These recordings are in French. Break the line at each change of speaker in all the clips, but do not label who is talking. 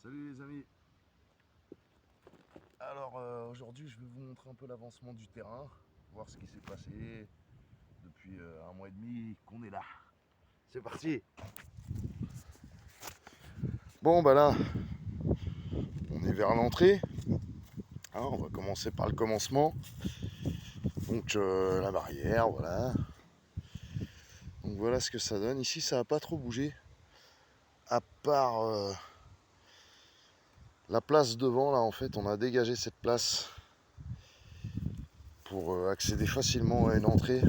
Salut les amis. Alors aujourd'hui je vais vous montrer un peu l'avancement du terrain, voir ce qui s'est passé depuis un mois et demi qu'on est là. C'est parti. Bon bah là on est vers l'entrée. On va commencer par le commencement. Donc la barrière, voilà. Donc voilà ce que ça donne. Ici ça n'a pas trop bougé. À part la place devant là, en fait on a dégagé cette place pour accéder facilement à une entrée.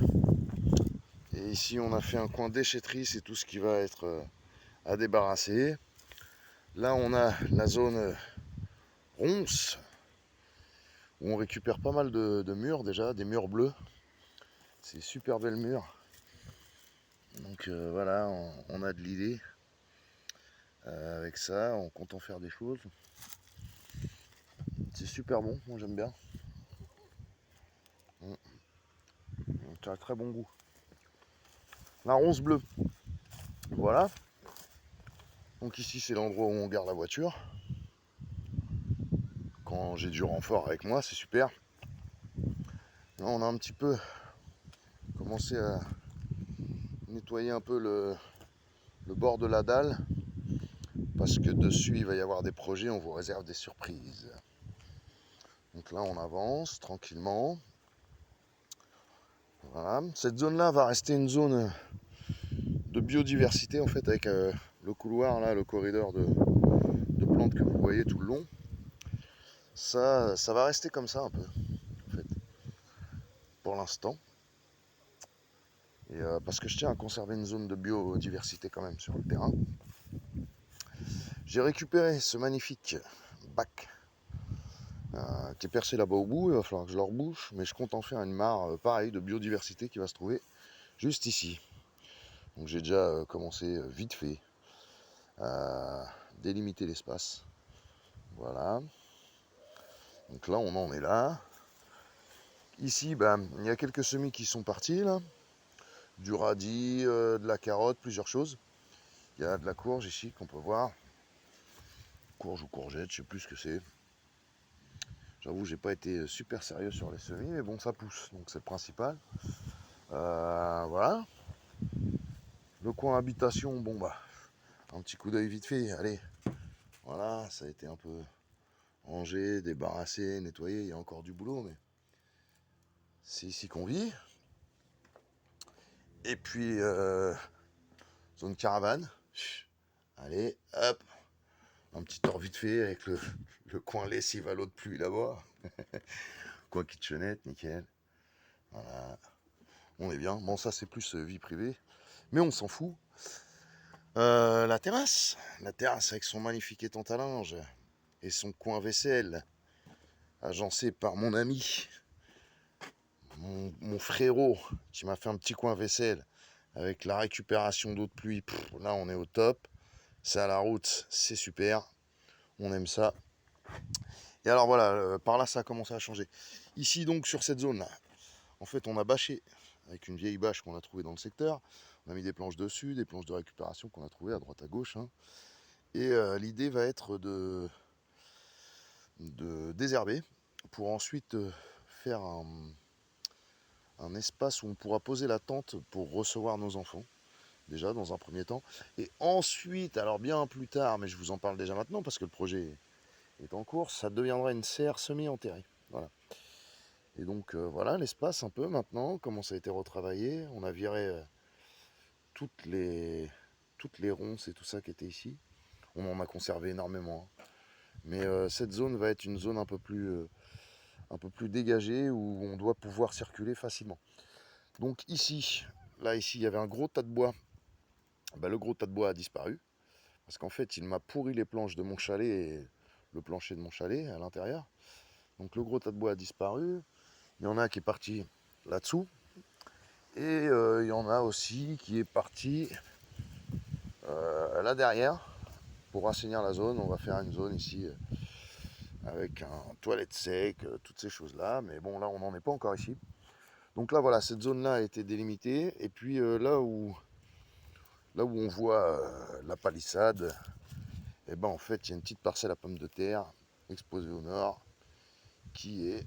Et ici on a fait un coin déchetterie, c'est tout ce qui va être à débarrasser. Là on a la zone ronce où on récupère pas mal de murs déjà, des murs bleus. C'est super belles murs. Donc voilà, on a de l'idée avec ça, on compte en faire des choses. C'est super bon, moi j'aime bien. Ça a très bon goût. La ronce bleue. Voilà. Donc ici c'est l'endroit où on garde la voiture. Quand j'ai du renfort avec moi, c'est super. Là on a un petit peu commencé à nettoyer un peu le bord de la dalle. Parce que dessus il va y avoir des projets, on vous réserve des surprises. Donc là on avance tranquillement. Voilà. Cette zone là va rester une zone de biodiversité en fait, avec le couloir là, le corridor de plantes que vous voyez tout le long. Ça va rester comme ça un peu en fait, pour l'instant. Et parce que je tiens à conserver une zone de biodiversité quand même sur le terrain. J'ai récupéré ce magnifique bac qui est percé là-bas au bout. Il va falloir que je le rebouche, mais je compte en faire une mare pareille de biodiversité qui va se trouver juste ici. Donc j'ai déjà commencé vite fait à délimiter l'espace. Voilà. Donc là on en est là. Ici il y a quelques semis qui sont partis là. Du radis, de la carotte, plusieurs choses. Il y a de la courge ici qu'on peut voir. Courge ou courgette, je sais plus ce que c'est. J'avoue, j'ai pas été super sérieux sur les semis, mais bon, ça pousse, donc c'est le principal. Voilà. Le coin habitation, bon bah, un petit coup d'œil vite fait, allez. Voilà, ça a été un peu rangé, débarrassé, nettoyé, il y a encore du boulot, mais c'est ici qu'on vit. Et puis, zone caravane. Allez, hop, un petit tour vite fait avec le coin lessive à l'eau de pluie là-bas. Coin kitchenette, nickel. Voilà, on est bien. Bon, ça c'est plus vie privée, mais on s'en fout. La terrasse avec son magnifique étang à linge et son coin vaisselle, agencé par mon ami, mon frérot, qui m'a fait un petit coin vaisselle avec la récupération d'eau de pluie. Là, on est au top. C'est à la route, c'est super. On aime ça. Et alors voilà, par là, ça a commencé à changer. Ici, donc, sur cette zone-là, en fait, on a bâché avec une vieille bâche qu'on a trouvée dans le secteur. On a mis des planches dessus, des planches de récupération qu'on a trouvées à droite à gauche. Et l'idée va être de désherber pour ensuite faire un espace où on pourra poser la tente pour recevoir nos enfants, déjà dans un premier temps. Et ensuite, alors bien plus tard, mais je vous en parle déjà maintenant parce que le projet est en cours, ça deviendra une serre semi-enterrée. Voilà. Et donc voilà l'espace un peu maintenant, comment ça a été retravaillé. On a viré toutes les ronces et tout ça qui était ici. On en a conservé énormément. Mais cette zone va être une zone un peu plus dégagée où on doit pouvoir circuler facilement. Donc ici, il y avait un gros tas de bois. Le gros tas de bois a disparu parce qu'en fait il m'a pourri les planches de mon chalet et le plancher de mon chalet à l'intérieur. Donc le gros tas de bois a disparu. Il y en a qui est parti là-dessous et il y en a aussi qui est parti là derrière pour assainir la zone. On va faire une zone ici avec un toilette sec, toutes ces choses là, mais bon là on n'en est pas encore ici. Donc là voilà, cette zone là a été délimitée, et puis là où on voit la palissade, et ben en fait il y a une petite parcelle à pommes de terre exposée au nord qui est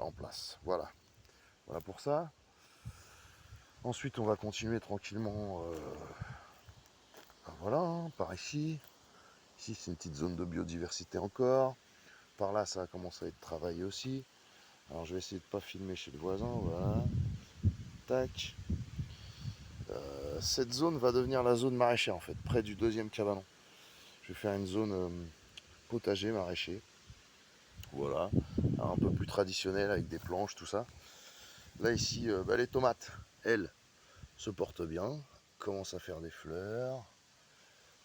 en place. Voilà, voilà pour ça. Ensuite on va continuer tranquillement, voilà, hein, par ici. Ici c'est une petite zone de biodiversité encore. Par là ça va commencer à être travaillé aussi. Alors je vais essayer de ne pas filmer chez le voisin, voilà. Tac. Cette zone va devenir la zone maraîchère en fait, près du deuxième cabanon. Je vais faire une zone potager maraîcher. Voilà. Alors, un peu plus traditionnelle avec des planches, tout ça. Là ici, les tomates, elles, se portent bien. Commencent à faire des fleurs.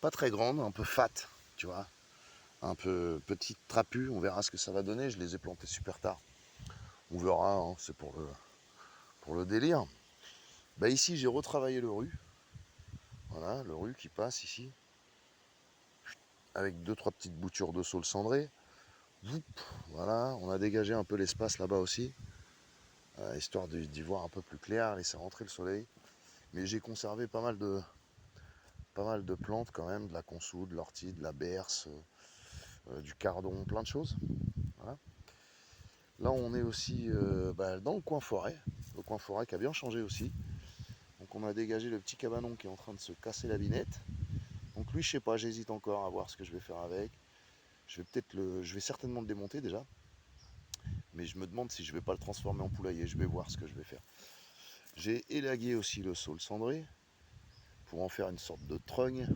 Pas très grandes, un peu fat, tu vois. Un peu petite trapue, on verra ce que ça va donner. Je les ai plantées super tard. On verra, hein, c'est pour le délire. Bah ici j'ai retravaillé le rue. Voilà, le rue qui passe ici. Avec deux trois petites boutures de saule cendrée. Voilà, on a dégagé un peu l'espace là-bas aussi. Histoire d'y voir un peu plus clair, laisser rentrer le soleil. Mais j'ai conservé pas mal de plantes quand même, de la consou, de l'ortie, de la berce, du cardon, plein de choses. Voilà. Là on est aussi dans le coin forêt qui a bien changé aussi. Donc on a dégagé le petit cabanon qui est en train de se casser la binette. Donc lui je sais pas, j'hésite encore à voir ce que je vais faire avec. Je vais certainement le démonter déjà. Mais je me demande si je vais pas le transformer en poulailler, je vais voir ce que je vais faire. J'ai élagué aussi le saule cendré pour en faire une sorte de trunk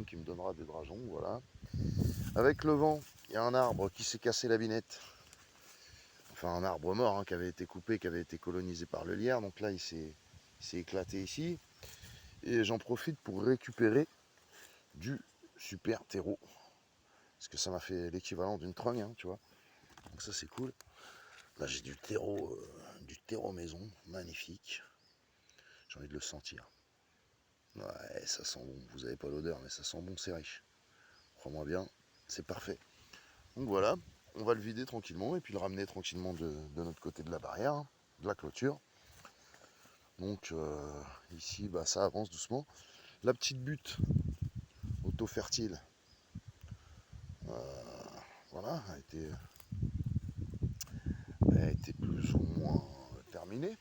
qui me donnera des drageons, voilà. Avec le vent, il y a un arbre qui s'est cassé la binette. Enfin un arbre mort hein, qui avait été coupé, qui avait été colonisé par le lierre. Donc là il s'est éclaté ici. Et j'en profite pour récupérer du super terreau. Parce que ça m'a fait l'équivalent d'une trogne, hein, tu vois. Donc ça c'est cool. Là j'ai du terreau maison, magnifique. J'ai envie de le sentir. Ouais, ça sent bon. Vous avez pas l'odeur, mais ça sent bon, c'est riche. Crois-moi bien, c'est parfait. Donc voilà, on va le vider tranquillement et puis le ramener tranquillement de notre côté de la barrière, hein, de la clôture. Donc ici, ça avance doucement. La petite butte auto-fertile, voilà, a été plus ou moins terminée.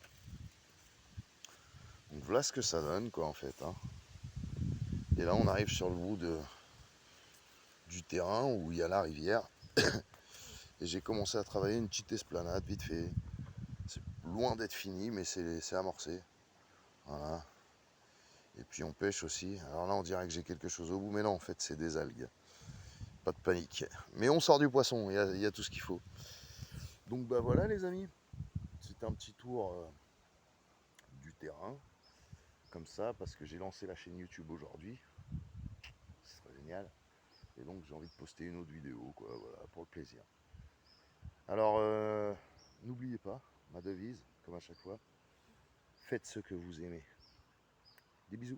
Donc voilà ce que ça donne, quoi, en fait. Hein. Et là, on arrive sur le bout du terrain où il y a la rivière. Et j'ai commencé à travailler une petite esplanade, vite fait. C'est loin d'être fini, mais c'est amorcé. Voilà. Et puis on pêche aussi. Alors là, on dirait que j'ai quelque chose au bout, mais non, en fait, c'est des algues. Pas de panique. Mais on sort du poisson, il y a tout ce qu'il faut. Donc voilà, les amis. C'était un petit tour du terrain. Comme ça, parce que j'ai lancé la chaîne YouTube aujourd'hui. Ce serait génial. Et donc j'ai envie de poster une autre vidéo, quoi, voilà, pour le plaisir. Alors, n'oubliez pas, ma devise, comme à chaque fois, faites ce que vous aimez. Des bisous.